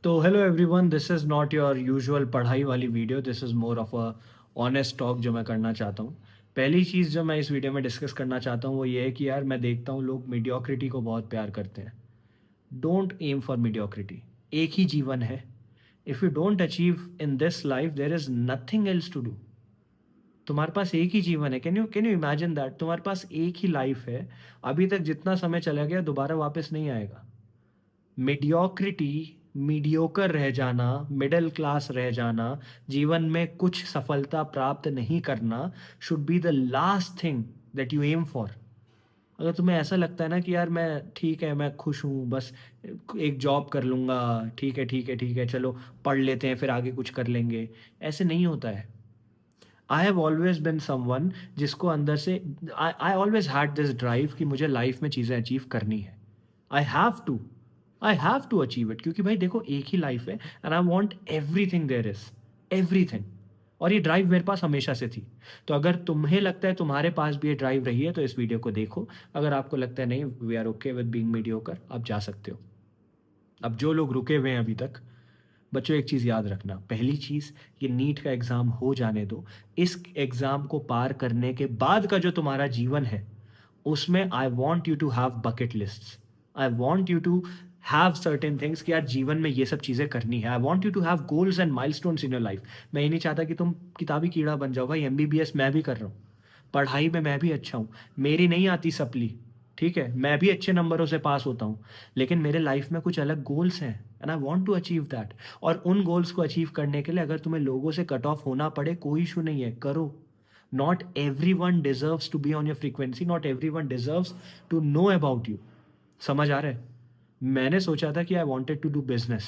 तो hello everyone, this is not your usual पढ़ाई वाली video. This is more of a honest talk जो मैं करना चाहता हूँ। पहली चीज़ जो मैं इस वीडियो में डिस्कस करना चाहता हूँ वो ये है कि यार मैं देखता हूँ लोग मीडियोक्रिटी को बहुत प्यार करते हैं। Don't aim for mediocrity. एक ही जीवन है। If you don't achieve in this life there is nothing else to do. तुम्हारे पास एक ही जीवन है। Can you imagine that? तुम्हारे पास एक ही लाइफ है। अभी तक जितना समय चला गया दोबारा वापस नहीं आएगा। मीडियोक्रिटी, मीडियोकर रह जाना, मिडिल क्लास रह जाना, जीवन में कुछ सफलता प्राप्त नहीं करना should be the last thing that you aim for. अगर तुम्हें ऐसा लगता है ना कि यार मैं ठीक है, मैं खुश हूँ, बस एक जॉब कर लूँगा, ठीक है ठीक है ठीक है, चलो पढ़ लेते हैं फिर आगे कुछ कर लेंगे, ऐसे नहीं होता है। I have always been someone जिसको अंदर से I always had this drive कि मुझे लाइफ में चीज़ें अचीव करनी है। I have to I have to achieve it, क्योंकि भाई देखो एक ही लाइफ है and I want everything there is, everything. और ये ड्राइव मेरे पास हमेशा से थी। तो अगर तुम्हें लगता है तुम्हारे पास भी ये ड्राइव रही है तो इस वीडियो को देखो। अगर आपको लगता है नहीं, we are okay with being mediocre, आप जा सकते हो। अब जो लोग रुके हुए हैं अभी तक, बच्चों एक चीज़ याद रखना। पहली चीज़, ये नीट का एग्ज़ाम हो जाने दो। इस एग्ज़ाम को पार करने के बाद का जो तुम्हारा जीवन है उसमें I want you to have bucket lists. I want you to have certain things कि यार जीवन में ये सब चीज़ें करनी है। I want you to have goals and milestones in your life. मैं ये नहीं चाहता कि तुम किताबी कीड़ा बन जाओ। भाई एमबीबीएस मैं भी कर रहा हूँ, पढ़ाई में मैं भी अच्छा हूँ, मेरी नहीं आती सप्ली, ठीक है, मैं भी अच्छे नंबरों से पास होता हूँ, लेकिन मेरे लाइफ में कुछ अलग गोल्स हैं and I want to achieve that. और उन गोल्स को अचीव करने के लिए अगर तुम्हें लोगों से कट ऑफ होना पड़े, कोई इशू नहीं है, करो। Not every one deserves to be on your frequency, not every one deserves to know about you. समझ आ रहा है? मैंने सोचा था कि I wanted to do business.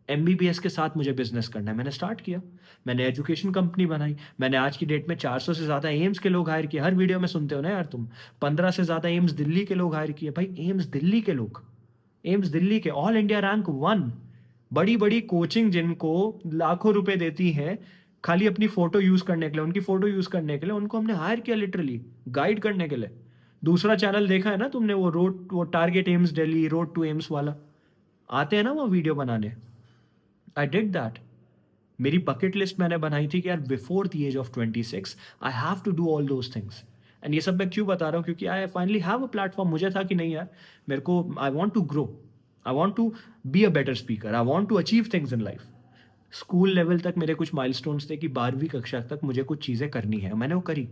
MBBS के साथ मुझे बिजनेस करना है, मैंने स्टार्ट किया। मैंने एजुकेशन कंपनी बनाई। मैंने आज की डेट में 400 से ज़्यादा एम्स के लोग हायर किए। हर वीडियो में सुनते हो ना यार तुम, 15 से ज़्यादा एम्स दिल्ली के लोग हायर किए। भाई एम्स दिल्ली के लोग, एम्स दिल्ली के ऑल इंडिया रैंक 1। बड़ी बड़ी कोचिंग जिनको लाखों रुपए देती हैं खाली अपनी फोटो यूज करने के लिए, उनकी फोटो यूज करने के लिए, उनको हमने हायर किया लिटरली, गाइड करने के लिए। दूसरा चैनल देखा है ना तुमने, वो target AIIMS Delhi, road to AIIMS वाला, आते हैं ना वो वीडियो बनाने। I did that. मेरी बकेट लिस्ट मैंने बनाई थी कि यार before the age of 26 I have to do all those things. And ये सब मैं क्यों बता रहा हूँ? क्योंकि I finally have a platform. मुझे था कि नहीं यार, मेरे को, I want to grow, I want to be a better speaker, I want to achieve things in life. School level तक मेरे कुछ माइलस्टोन्स थे कि 12वीं कक्षा तक मुझे कुछ चीज़ें करनी है, मैंने वो करी।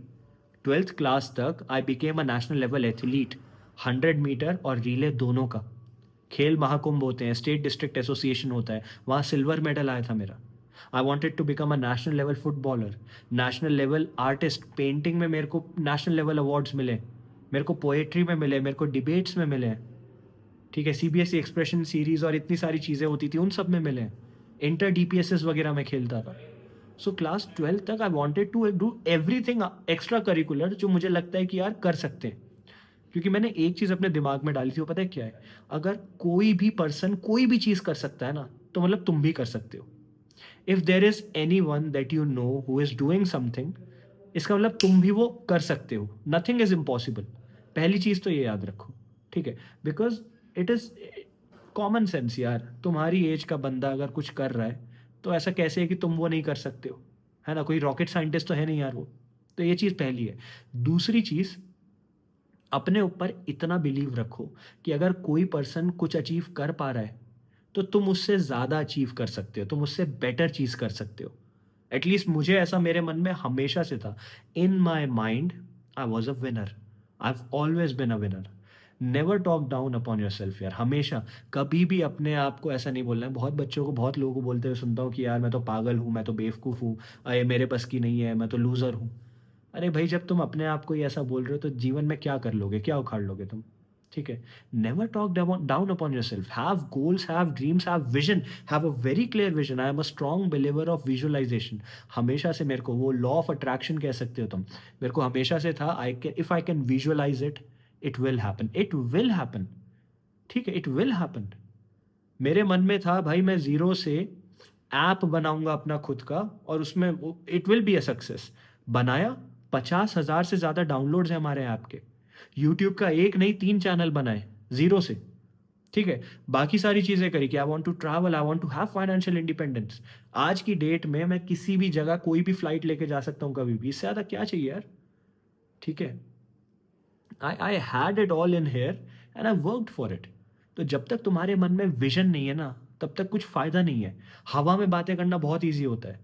12th क्लास तक I became a national level athlete, 100 metre और रिले दोनों का। खेल महाकुंभ होते हैं, स्टेट डिस्ट्रिक्ट एसोसिएशन होता है, वहाँ सिल्वर मेडल आया था मेरा। I wanted to become a national level footballer, national level artist. Painting में मेरे को नेशनल लेवल अवार्ड्स मिले, मेरे को पोएट्री में मिले, मेरे को डिबेट्स में मिले, ठीक है, सीबीएसई एक्सप्रेशन सीरीज और इतनी सारी चीज़ें होती थी उन सब में मिले। इंटर डीपीएसएस वगैरह में खेलता था। सो क्लास 12 तक I wanted to do everything extra curricular जो मुझे लगता है कि यार कर सकते हैं। क्योंकि मैंने एक चीज़ अपने दिमाग में डाली थी, वो पता है क्या है? अगर कोई भी पर्सन कोई भी चीज़ कर सकता है ना, तो मतलब तुम भी कर सकते हो। If there is any one that you know who is doing something, इसका मतलब तुम भी वो कर सकते हो। Nothing is impossible. पहली चीज़ तो ये याद रखो, ठीक है? Because it is common sense यार। तुम्हारी एज का बंदा अगर कुछ कर रहा है तो ऐसा कैसे है कि तुम वो नहीं कर सकते हो? है ना? कोई रॉकेट साइंटिस्ट तो है नहीं यार वो। तो ये चीज़ पहली है। दूसरी चीज़, अपने ऊपर इतना बिलीव रखो कि अगर कोई पर्सन कुछ अचीव कर पा रहा है तो तुम उससे ज़्यादा अचीव कर सकते हो, तुम उससे बेटर चीज़ कर सकते हो। एटलीस्ट मुझे ऐसा मेरे मन में हमेशा से था। In my mind I was a winner, I have always been a winner. Never talk down upon yourself यार, हमेशा। कभी भी अपने आप को ऐसा नहीं बोलना है। बहुत बच्चों को, बहुत लोगों को बोलते हुए सुनता हूँ कि यार मैं तो पागल हूँ, मैं तो बेवकूफ़ हूँ, अरे मेरे बस की नहीं है, मैं तो लूज़र हूँ। अरे भाई, जब तुम अपने आप को ही ऐसा बोल रहे हो तो जीवन में क्या कर लोगे, क्या उखाड़ लोगे तुम? ठीक है? Never talk down upon yourself. Have goals, have dreams, have vision, have a very clear vision. I am a strong believer of visualisation. हमेशा से मेरे को वो लॉ ऑफ अट्रैक्शन कह सकते हो तुम, मेरे को हमेशा से था, I can, if I can visualise it, it will happen, it will happen. ठीक है? It will happen. मेरे मन में था भाई मैं जीरो से ऐप बनाऊंगा अपना खुद का, और उसमें it will be a success. बनाया, 50,000 से ज़्यादा डाउनलोड्स हैं हमारे ऐप के। यूट्यूब का एक नहीं 3 चैनल बनाए जीरो से। ठीक है, बाकी सारी चीज़ें करी कि I want to travel, I want to have financial independence. आज की डेट में मैं किसी भी जगह कोई भी फ्लाइट लेके जा सकता हूँ कभी भी, इससे ज़्यादा क्या चाहिए यार? ठीक है, I had it all in here and I worked for it. तो जब तक तुम्हारे मन में विजन नहीं है ना, तब तक कुछ फायदा नहीं है। हवा में बातें करना बहुत ईजी होता है।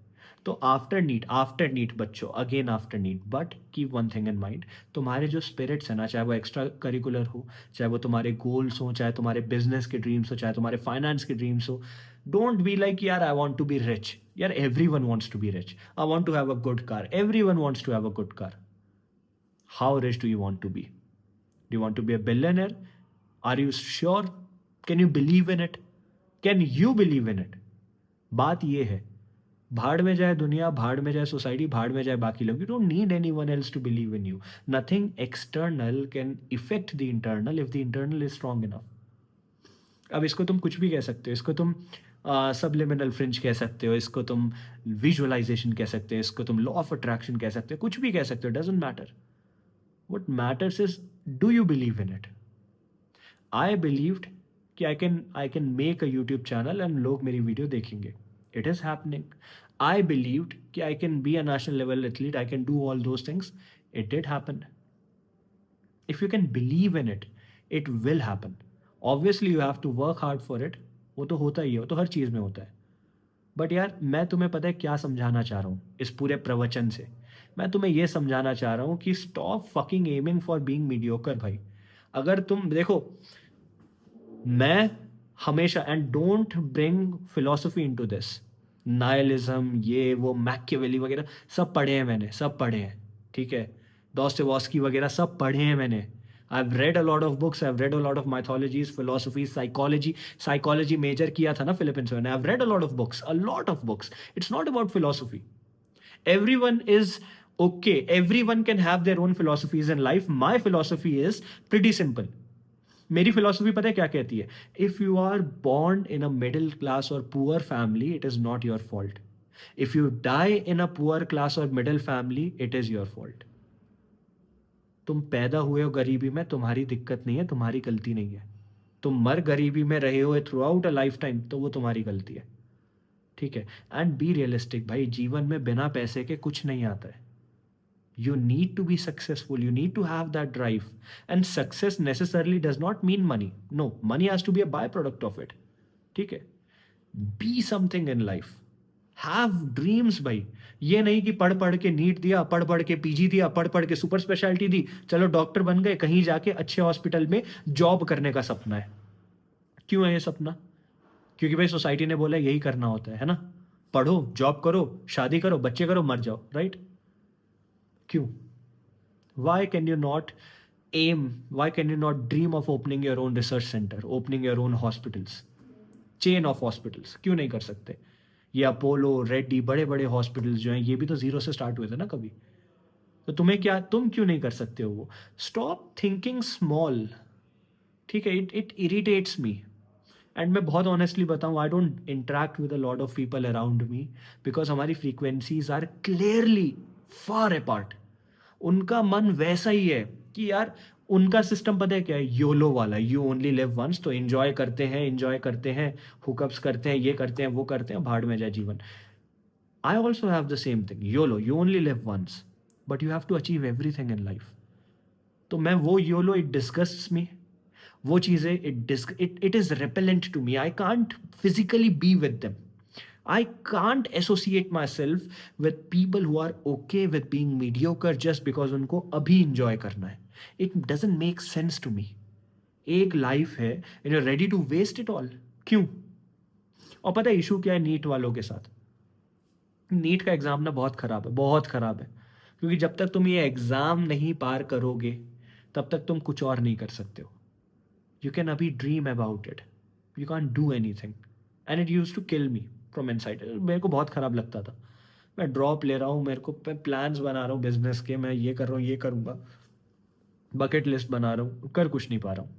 तो आफ्टर नीट बच्चों, again after NEET, but keep one thing in mind, तुम्हारे जो स्पिरिट्स है ना, चाहे वो एक्स्ट्रा करिकुलर हो, चाहे वो तुम्हारे गोल्स हो, चाहे तुम्हारे बिजनेस के ड्रीम्स हो, चाहे तुम्हारे फाइनेंस के ड्रीम्स हो, डोंट बी लाइक यार I want to be rich. यार everyone wants to be rich, I want to have a good car, everyone wants to have a good car. How rich do you want to be? Do you want to be a billionaire? Are you sure? Can you believe in it? Can you believe in it? बात ये है, भाड़ में जाए दुनिया, भाड़ में जाए सोसाइटी, भाड़ में जाए बाकी लोग, you don't need any one else to believe in you. Nothing external can effect the internal if the internal is strong enough. अब इसको तुम कुछ भी कह सकते हो, इसको तुम सबलिमिनल फ्रिंज कह सकते हो, इसको तुम विजुअलाइजेशन कह सकते हो, इसको तुम लॉ ऑफ अट्रैक्शन कह सकते हो, कुछ भी कह सकते हो, doesn't matter. What matters is, do you believe in it? I believed कि I can make a YouTube channel and लोग मेरी वीडियो देखेंगे। It is happening. I believed कि I can be a national level athlete, I can do all those things. It did happen. If you can believe in it, it will happen. Obviously you have to work hard for it. वो तो होता ही है, वो तो हर चीज़ में होता है। But यार मैं तुम्हें पता है क्या समझाना चाह रहा हूँ इस पूरे प्रवचन से? मैं तुम्हें ये समझाना चाह रहा हूँ कि stop fucking aiming for being mediocre भाई। अगर तुम देखो, मैं हमेशा, and don't bring philosophy into this, nihilism ये वो मैकियावेली वगैरह सब पढ़े हैं मैंने, सब पढ़े हैं। ठीक है, दोस्तोयेवस्की वगैरह सब पढ़े हैं मैंने। I have read a lot of books, I have read a lot of mythologies, philosophy, psychology. Psychology major किया था ना फिलिपींस में। I have read a lot of books, a lot of books. It's not about philosophy. Everyone is okay, everyone can have their own philosophies in life. My philosophy is pretty simple. मेरी philosophy पता है क्या कहती है? If you are born in a middle class or poor family, it is not your fault. If you die in a poor class or middle family, it is your fault. तुम पैदा हुए हो गरीबी में, तुम्हारी दिक्कत नहीं है, तुम्हारी गलती नहीं है। तुम मर गरीबी में रहे हो through out a life time, तो वो तुम्हारी गलती है। ठीक है, एंड बी रियलिस्टिक भाई, जीवन में बिना पैसे के कुछ नहीं आता है। You need to be successful, you need to have that drive, and success necessarily does not mean money. No, money has to be a byproduct of it. ठीक है, be something in life, have dreams भाई। ये नहीं कि पढ़ पढ़ के NEET दिया, पढ़ पढ़ के पीजी दिया, पढ़ पढ़ के सुपर स्पेशलिटी दी, चलो डॉक्टर बन गए, कहीं जाके अच्छे हॉस्पिटल में जॉब करने का सपना है। क्यों है ये सपना? क्योंकि भाई सोसाइटी ने बोला यही करना होता है ना? पढ़ो, जॉब करो, शादी करो, बच्चे करो, मर जाओ, राइट? क्यों? Why can you not aim? Why can you not dream of opening your own research center, opening your own hospitals, chain of hospitals? क्यों नहीं कर सकते? ये अपोलो, रेड्डी, बड़े बड़े हॉस्पिटल्स जो हैं, ये भी तो जीरो से स्टार्ट हुए थे ना कभी। तो तुम्हें क्या, तुम क्यों नहीं कर सकते हो वो? Stop thinking small. ठीक है, इट इरिटेट्स मी। एंड मैं बहुत ऑनेस्टली बताऊं, I don't interact with a lot of people around me, because हमारी frequencies are clearly far apart. उनका मन वैसा ही है कि यार उनका सिस्टम पता है क्या है? योलो वाला, यू ओनली लिव वंस। तो एंजॉय करते हैं, हुकअप्स करते हैं, ये करते हैं, वो करते हैं, भाड़ में जाए जीवन। I also have the same thing, yolo, you only live once, but you have to achieve everything in life. तो मैं वो योलो, इट डिस्गस्ट्स मी। वो चीज़ें it is repellent to me. I can't physically be with them. I can't associate myself with people who are okay with being mediocre just because उनको अभी enjoy करना है। It doesn't make sense to me. एक life है and you're ready to waste it all. क्यों? और पता है इशू क्या है नीट वालों के साथ? नीट का एग्जाम ना बहुत खराब है, बहुत खराब है। क्योंकि जब तक तुम ये एग्जाम नहीं पार करोगे, तब तक तुम कुछ और नहीं कर सकते हो। You can अभी dream about it, you can't do anything, and it used to kill me from inside. मेरे को बहुत ख़राब लगता था। मैं ड्रॉप ले रहा हूँ, मेरे को मैं प्लान्स बना रहा हूँ बिजनेस के, मैं ये कर रहा हूँ, ये करूँगा, बकेट लिस्ट बना रहा हूँ, कर कुछ नहीं पा रहा हूँ।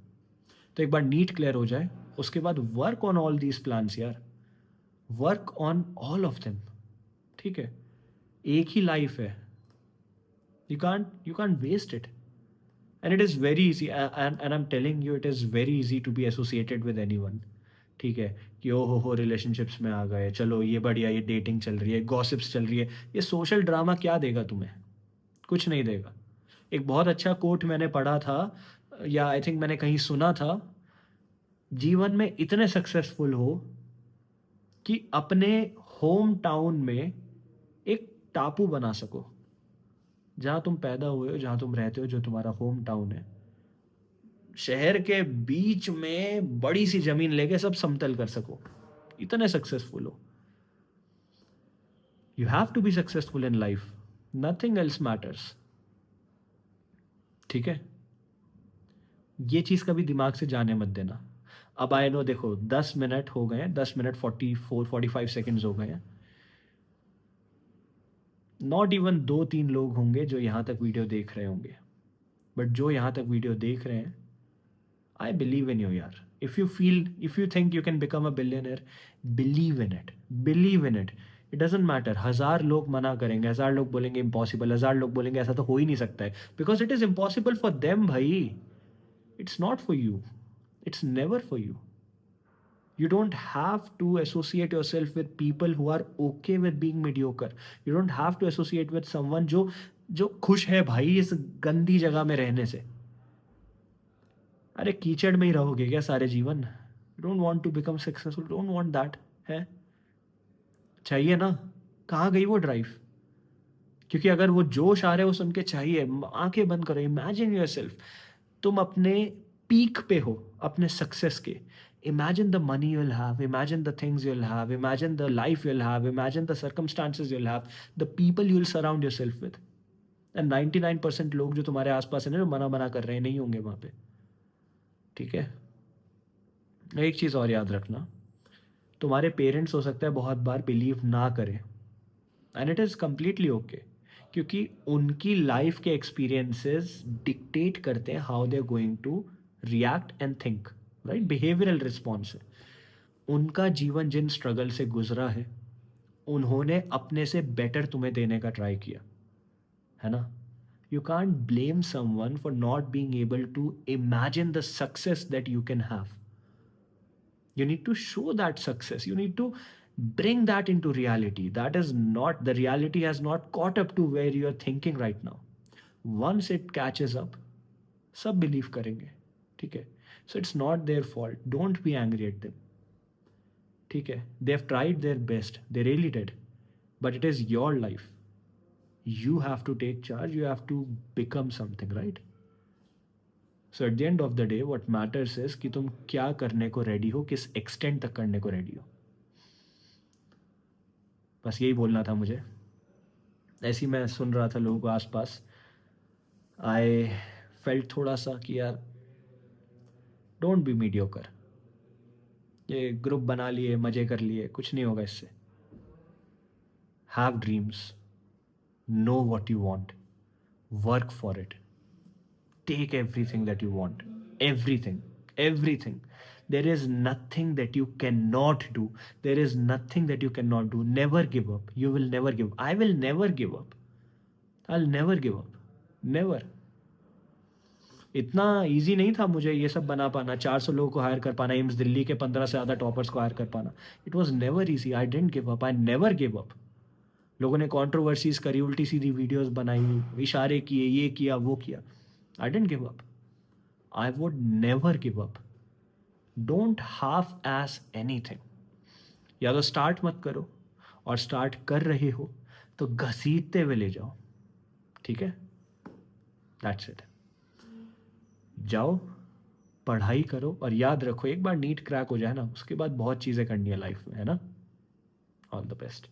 तो एक बार नीट क्लियर हो जाए, उसके बाद work on all these plans यार, work on all of them. ठीक है, एक ही लाइफ है, you can't waste it. And it is very easy, and I am telling you, it is very easy to be associated with anyone. ठीक है, कि ओ हो रिलेशनशिप्स में आ गए, चलो ये बढ़िया, ये डेटिंग चल रही है, गॉसिप्स चल रही है, ये सोशल ड्रामा क्या देगा तुम्हें? कुछ नहीं देगा। एक बहुत अच्छा कोट मैंने पढ़ा था, या आई थिंक मैंने कहीं सुना था, जीवन में इतने सक्सेसफुल हो कि अपने होम टाउन में एक टापू बना सको। जहाँ तुम पैदा हुए हो, जहाँ तुम रहते हो, जो तुम्हारा होम टाउन है, शहर के बीच में बड़ी सी जमीन लेके सब समतल कर सको, इतने सक्सेसफुल हो। You have to be successful in life, nothing else matters. ठीक है, ये चीज़ कभी दिमाग से जाने मत देना। अब आई नो, देखो 10 मिनट हो गए हैं, 10 मिनट 45 सेकेंड्स हो गए हैं। नॉट इवन 2-3 लोग होंगे जो यहाँ तक वीडियो देख रहे होंगे, बट जो यहाँ तक वीडियो देख रहे हैं, आई बिलीव इन यू यार। If you think you can become a billionaire, believe in it, believe in it. It doesn't matter, 1,000 लोग मना करेंगे, 1,000 लोग बोलेंगे इम्पॉसिबल, 1,000 लोग बोलेंगे ऐसा तो हो ही नहीं सकता है, because it is impossible for them भाई। It's not for you, it's never for you. You don't have to associate yourself with people who are okay with being mediocre. You don't have to associate with someone जो जो खुश है भाई इस गंदी जगह में रहने से। अरे कीचड़ में ही रहोगे क्या सारे जीवन? Don't want to become successful, don't want that है। चाहिए ना? कहाँ गई वो ड्राइव? क्योंकि अगर वो जोश आ रहा है वो सुन के चाहिए, आंखें बंद करो, इमेजिन योरसेल्फ, तुम अपने पीक पे हो अपने सक्सेस के। Imagine the money you'll have, imagine the things you'll have, imagine the life you'll have, imagine the circumstances you'll have, the people you'll surround your self with. And 99% लोग जो तुम्हारे आसपास है ना, जो मना मना कर रहे हैं, नहीं होंगे वहाँ पे। ठीक है, एक चीज़ और याद रखना, तुम्हारे पेरेंट्स हो सकता है बहुत बार बिलीव ना करें, and it is completely okay, क्योंकि उनकी लाइफ के एक्सपीरियंसेस डिक्टेट करते हैं how they are going to react and think, right? Behavioural response है। उनका जीवन जिन स्ट्रगल से गुजरा है, उन्होंने अपने से बेटर तुम्हें देने का ट्राई किया है ना। You can't blame someone for not being able to imagine the success that you can have. You need to show that success, you need to bring that into reality. That is not, the reality has not caught up to where you are thinking right now. Once it catches up, सब believe करेंगे। ठीक है, so it's not their fault, don't be angry at them. ठीक है, they have tried their best, they really did, but it is your life. You have to take charge, you have to become something, right? So at the end of the day what matters is कि तुम क्या करने को ready हो, किस extent तक करने को रेडी हो। बस यही बोलना था मुझे। ऐसे ही मैं सुन रहा था लोगों को आसपास, आई फेल्ट थोड़ा सा कि यार डोंट बी मीडियोकर। ये ग्रुप बना लिए, मज़े कर लिए, कुछ नहीं होगा इससे। Have dreams, know what you want, work for it, take everything that you want, everything. There is nothing that you cannot do, there is nothing that you cannot do. Never give up, you will never give up. I will never give up, I'll never give up, never. इतना easy नहीं था मुझे ये सब बना पाना, 400 लोगों को हायर कर पाना, एम्स दिल्ली के 15 से ज़्यादा टॉपर्स को हायर कर पाना। It was never easy, I didn't give up, I never give up. लोगों ने कॉन्ट्रोवर्सीज करी, उल्टी सीधी वीडियोस बनाई, इशारे किए, ये किया वो किया, I didn't give up, I would never give up. Don't half ass anything. या तो स्टार्ट मत करो, और स्टार्ट कर रहे हो तो घसीटते हुए ले जाओ। ठीक है, दैट्स इट। जाओ, पढ़ाई करो, और याद रखो एक बार नीट क्रैक हो जाए ना, उसके बाद बहुत चीज़ें करनी है लाइफ में, है ना। All the best.